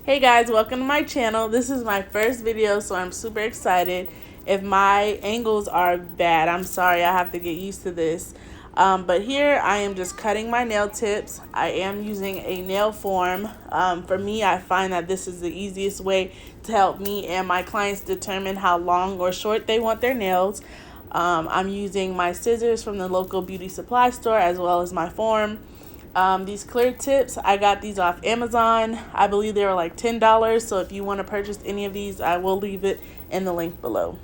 Hey guys, welcome to my channel. This is my first video, so I'm super excited. If my angles are bad, I'm sorry, I have to get used to this. But here I am just cutting my nail tips. I am using a nail form. For me, I find that this is the easiest way to help me and my clients determine how long or short they want their nails. I'm using my scissors from the local beauty supply store as well as my form. These clear tips, I got these off Amazon. I believe they were like $10. So if you want to purchase any of these, I will leave it in the link below.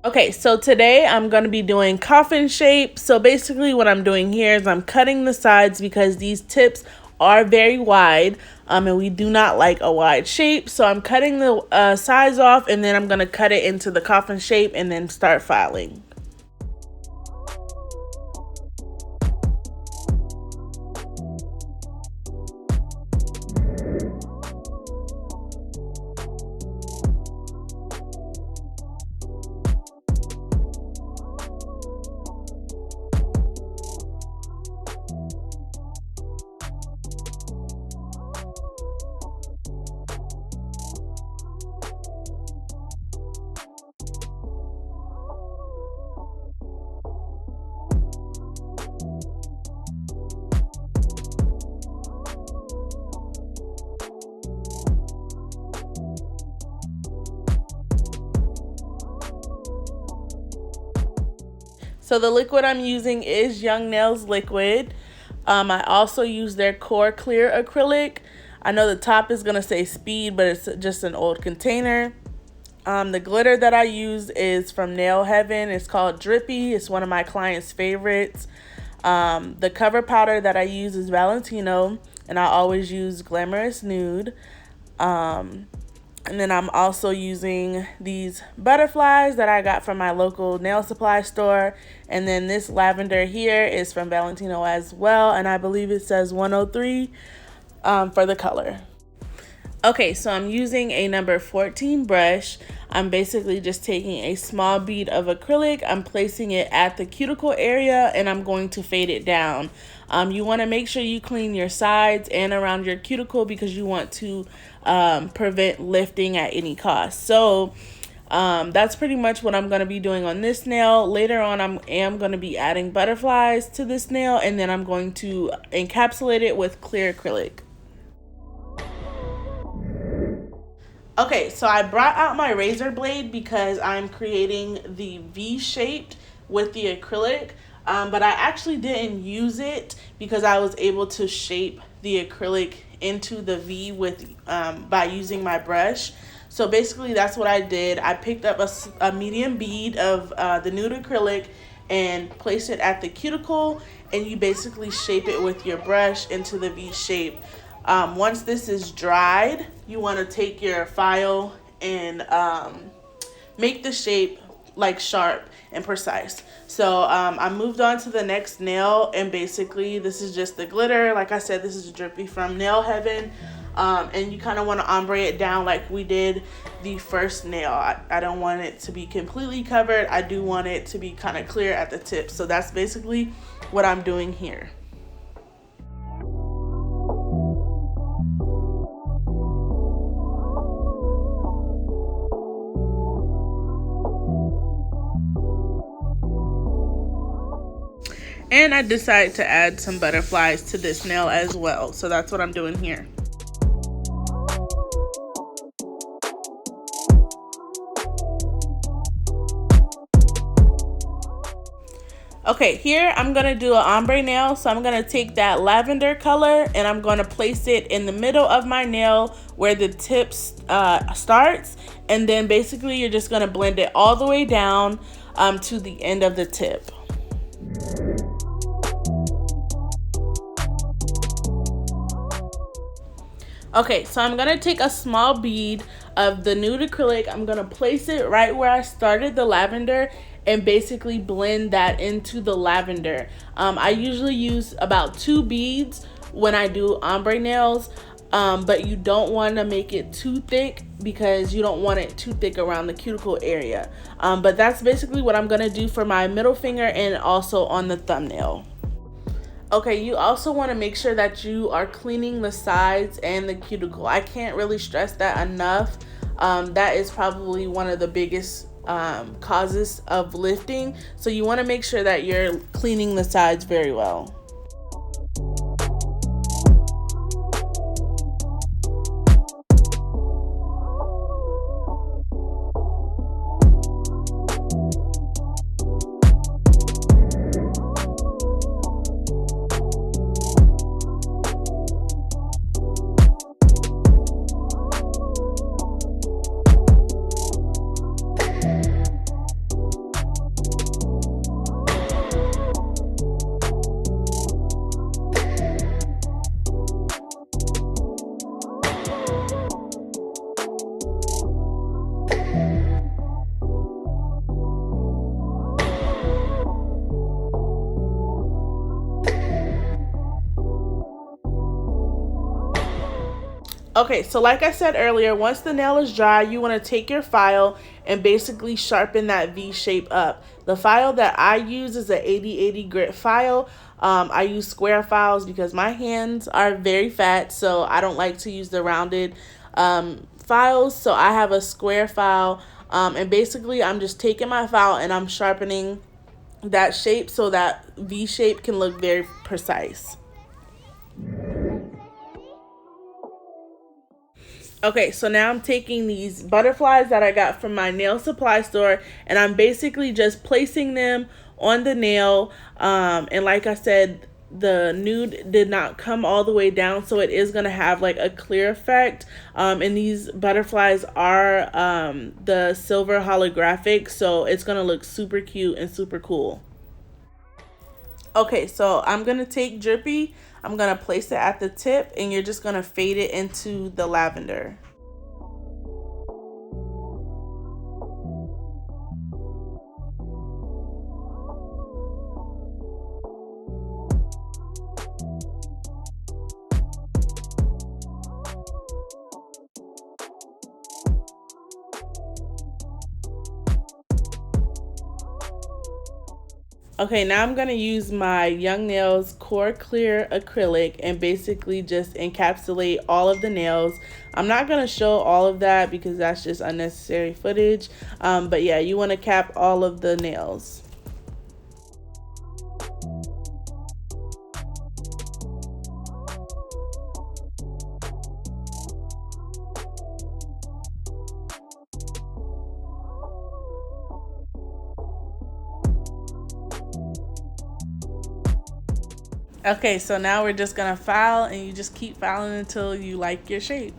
Okay, so today I'm going to be doing coffin shape. So basically what I'm doing here is I'm cutting the sides because these tips are very wide and we do not like a wide shape. So I'm cutting the sides off, and then I'm going to cut it into the coffin shape and then start filing. So the liquid I'm using is Young Nails liquid. I also use their Core Clear acrylic. I know the top is going to say Speed, but it's just an old container. The glitter that I use is from Nail Heaven. It's called Drippy. It's one of my clients' favorites. The cover powder that I use is Valentino, and I always use Glamorous Nude. And then I'm also using these butterflies that I got from my local nail supply store. And then this lavender here is from Valentino as well. And I believe it says 103 for the color. Okay, so I'm using a number 14 brush. I'm basically just taking a small bead of acrylic. I'm placing it at the cuticle area and I'm going to fade it down. You want to make sure you clean your sides and around your cuticle because you want to prevent lifting at any cost. So that's pretty much what I'm going to be doing on this nail. Later on, I am going to be adding butterflies to this nail, and then I'm going to encapsulate it with clear acrylic. Okay, so I brought out my razor blade because I'm creating the V-shaped with the acrylic, but I actually didn't use it because I was able to shape the acrylic into the V with by using my brush. So basically that's what I did. I picked up a medium bead of the nude acrylic and placed it at the cuticle, and you basically shape it with your brush into the V shape. Once this is dried, you want to take your file and make the shape like sharp and precise. So I moved on to the next nail, and basically this is just the glitter. Like I said, this is Drippy from Nail Heaven. And you kind of want to ombre it down like we did the first nail. I don't want it to be completely covered. I do want it to be kind of clear at the tip. So that's basically what I'm doing here. And I decided to add some butterflies to this nail as well. So that's what I'm doing here. Okay, here I'm going to do an ombre nail. So I'm going to take that lavender color and I'm going to place it in the middle of my nail where the tip starts. And then basically you're just going to blend it all the way down to the end of the tip. Okay, so I'm going to take a small bead of the nude acrylic. I'm going to place it right where I started the lavender and basically blend that into the lavender. I usually use about 2 beads when I do ombre nails. but you don't want to make it too thick because you don't want it too thick around the cuticle area. But that's basically what I'm going to do for my middle finger and also on the thumbnail. Okay, you also want to make sure that you are cleaning the sides and the cuticle. I can't really stress that enough. That is probably one of the biggest causes of lifting. So you want to make sure that you're cleaning the sides very well. Okay, so like I said earlier, once the nail is dry, you want to take your file and basically sharpen that V shape up. The file that I use is an 80/80 grit file. I use square files because my hands are very fat, so I don't like to use the rounded files. So I have a square file, and basically I'm just taking my file and I'm sharpening that shape so that V shape can look very precise. Okay, so now I'm taking these butterflies that I got from my nail supply store and I'm basically just placing them on the nail. And like I said, the nude did not come all the way down, so it is going to have like a clear effect. And these butterflies are the silver holographic, so it's going to look super cute and super cool. Okay, so I'm going to take Drippy. I'm going to place it at the tip and you're just going to fade it into the lavender. Okay, now I'm going to use my Young Nails Core Clear acrylic and basically just encapsulate all of the nails. I'm not going to show all of that because that's just unnecessary footage. But yeah, you want to cap all of the nails. Okay, so now we're just gonna file and you just keep filing until you like your shape.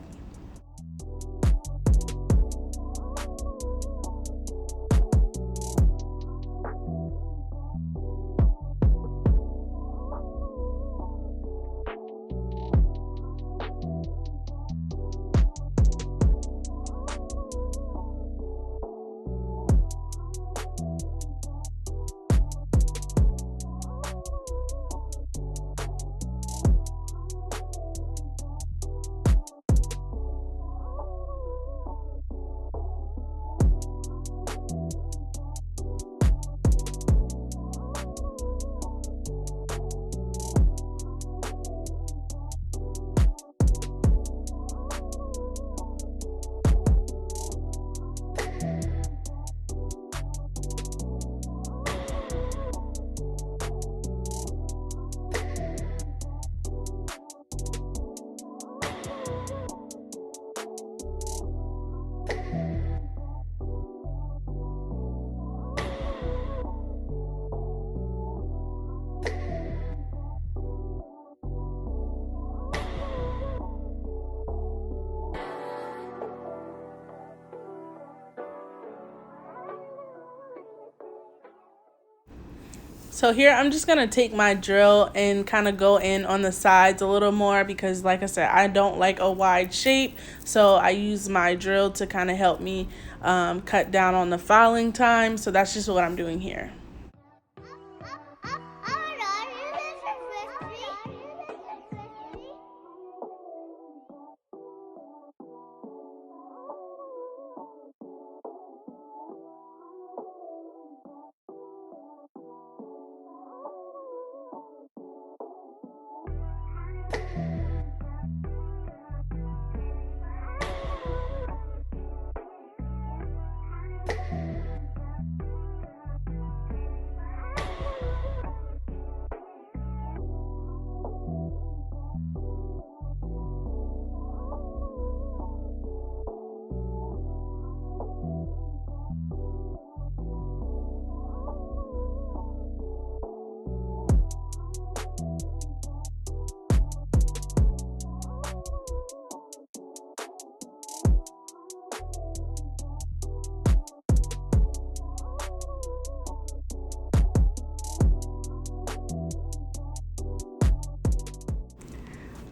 So here I'm just going to take my drill and kind of go in on the sides a little more because like I said, I don't like a wide shape. So I use my drill to kind of help me cut down on the filing time. So that's just what I'm doing here.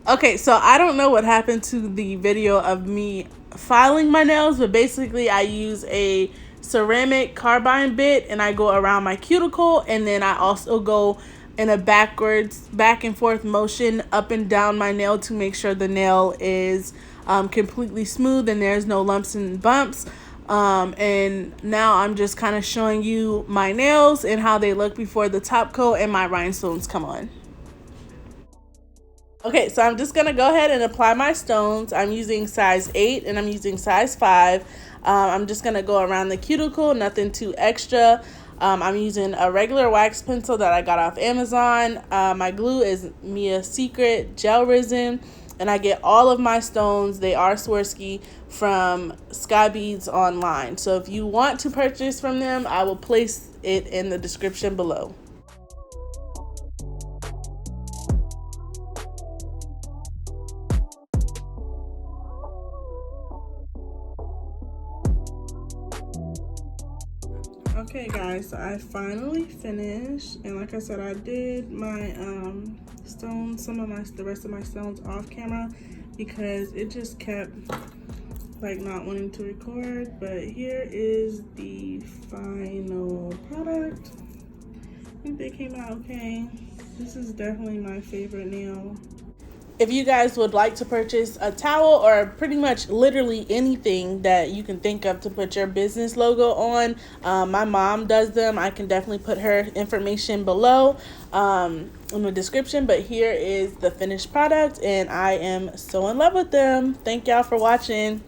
Okay, so I don't know what happened to the video of me filing my nails, but basically I use a ceramic carbine bit and I go around my cuticle, and then I also go in a back and forth motion up and down my nail to make sure the nail is completely smooth and there's no lumps and bumps. And now I'm just kind of showing you my nails and how they look before the top coat and my rhinestones come on. Okay, so I'm just going to go ahead and apply my stones. I'm using size 8 and I'm using size 5. I'm just going to go around the cuticle, nothing too extra. I'm using a regular wax pencil that I got off Amazon. My glue is Mia Secret gel resin. And I get all of my stones, they are Swarovski, from Sky Beads online. So if you want to purchase from them, I will place it in the description below. Okay guys, so I finally finished, and like I said, I did my stones, the rest of my stones off camera because it just kept like not wanting to record. But here is the final product. I think they came out okay. This is definitely my favorite nail. If you guys would like to purchase a towel or pretty much literally anything that you can think of to put your business logo on, my mom does them. I can definitely put her information below in the description. But here is the finished product, and I am so in love with them. Thank y'all for watching.